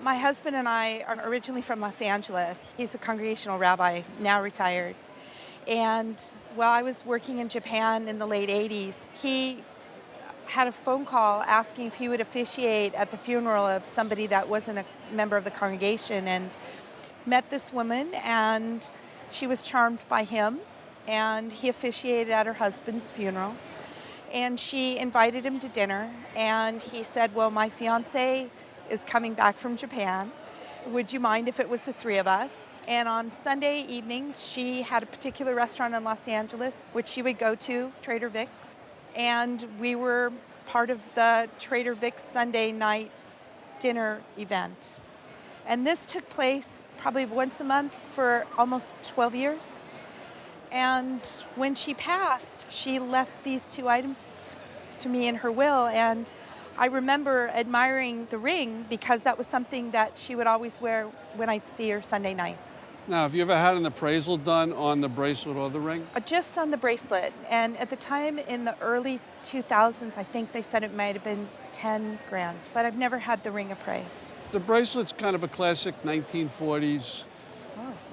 My husband and I are originally from Los Angeles. He's a congregational rabbi, now retired. And while I was working in Japan in the late 80s, he had a phone call asking if he would officiate at the funeral of somebody that wasn't a member of the congregation, and met this woman, and she was charmed by him, and he officiated at her husband's funeral. And she invited him to dinner, and he said, well, my fiance is coming back from Japan. Would you mind if it was the three of us? And on Sunday evenings, she had a particular restaurant in Los Angeles, which she would go to, Trader Vic's. And we were part of the Trader Vic's Sunday night dinner event. And this took place probably once a month for almost 12 years. And when she passed, she left these two items to me in her will. And I remember admiring the ring because that was something that she would always wear when I'd see her Sunday night. Now, have you ever had an appraisal done on the bracelet or the ring? Just on the bracelet. And at the time in the early 2000s, I think they said it might have been 10 grand. But I've never had the ring appraised. The bracelet's kind of a classic 1940s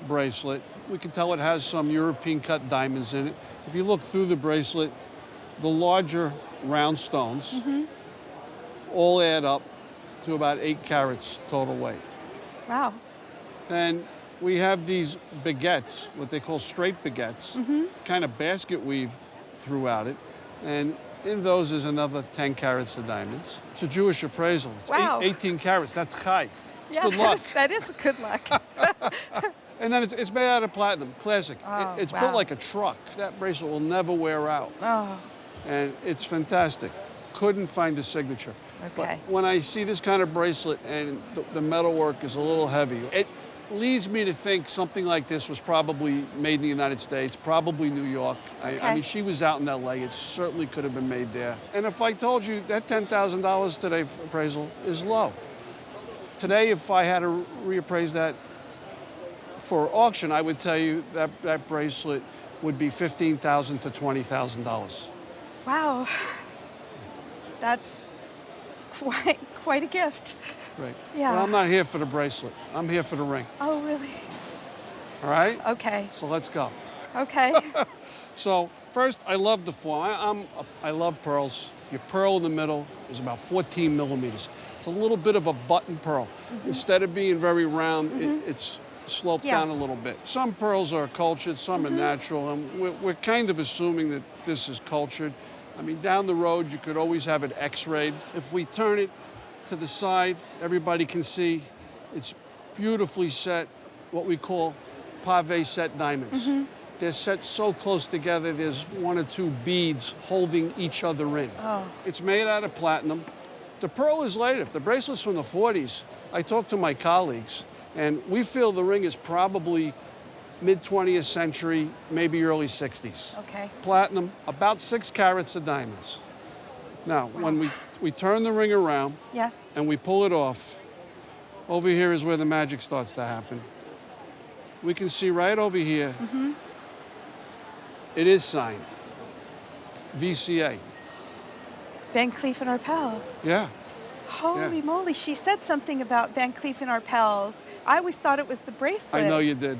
bracelet. We can tell it has some European cut diamonds in it. If you look through the bracelet, the larger round stones all add up to about 8 carats total weight. Wow. Then we have these baguettes, what they call straight baguettes, kind of basket weaved throughout it. And in those is another 10 carats of diamonds. It's a Jewish appraisal. It's wow. 18 carats, that's chai. It's Yeah, good luck. that is good luck. And then it's made out of platinum, classic. Oh, it's wow. built like a truck. That bracelet will never wear out. Oh. And it's fantastic. Couldn't find the signature. Okay. But when I see this kind of bracelet and the metalwork is a little heavy, it leads me to think something like this was probably made in the United States, probably New York. Okay. I mean, she was out in LA. It certainly could have been made there. And if I told you that $10,000 today for appraisal is low. Today, if I had to reappraise that for auction, I would tell you that that bracelet would be $15,000 to $20,000. Wow. That's quite a gift. Right. Yeah. But I'm not here for the bracelet. I'm here for the ring. Oh, really? All right? Okay. So let's go. Okay. So first, I love the form. I love pearls. Your pearl in the middle is about 14 millimeters. It's a little bit of a button pearl. Instead of being very round, it's sloped down a little bit. Some pearls are cultured, some are natural, and we're kind of assuming that this is cultured. I mean, down the road, you could always have it x-rayed. If we turn it to the side, everybody can see it's beautifully set, what we call pave set diamonds. They're set so close together, there's 1 or 2 beads holding each other in. Oh. It's made out of platinum. The pearl is later. The bracelet's from the 40s. I talked to my colleagues, and we feel the ring is probably mid-20th century, maybe early 60s. Okay. Platinum, about 6 carats of diamonds. Now, when we turn the ring around Yes. and we pull it off, over here is where the magic starts to happen. We can see right over here, it is signed, VC&A. Van Cleef and Arpels. Yeah. Holy moly, she said something about Van Cleef and Arpels. I always thought it was the bracelet. I know you did.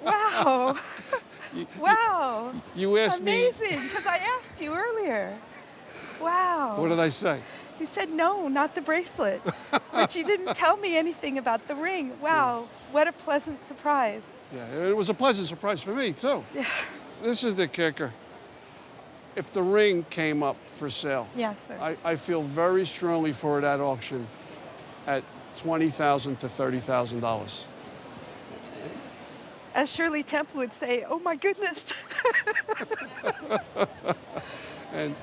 Wow. Wow. You asked me. Amazing, because I asked you earlier. Wow. What did I say? You said no, not the bracelet. But you didn't tell me anything about the ring. Wow, what a pleasant surprise. Yeah, it was a pleasant surprise for me, too. Yeah. This is the kicker. If the ring came up for sale, Yes, sir. I feel very strongly for it at auction at $20,000 to $30,000. As Shirley Temple would say, oh my goodness.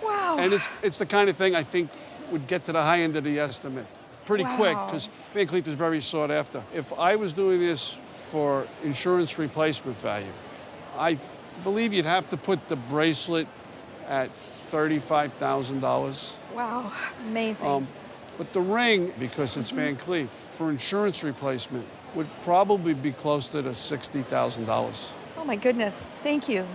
Wow. And it's the kind of thing I think would get to the high end of the estimate pretty quick, because Van Cleef is very sought after. If I was doing this for insurance replacement value, I believe you'd have to put the bracelet at $35,000. Wow, amazing. But the ring, because it's Van Cleef, for insurance replacement, would probably be close to the $60,000. Oh my goodness, thank you.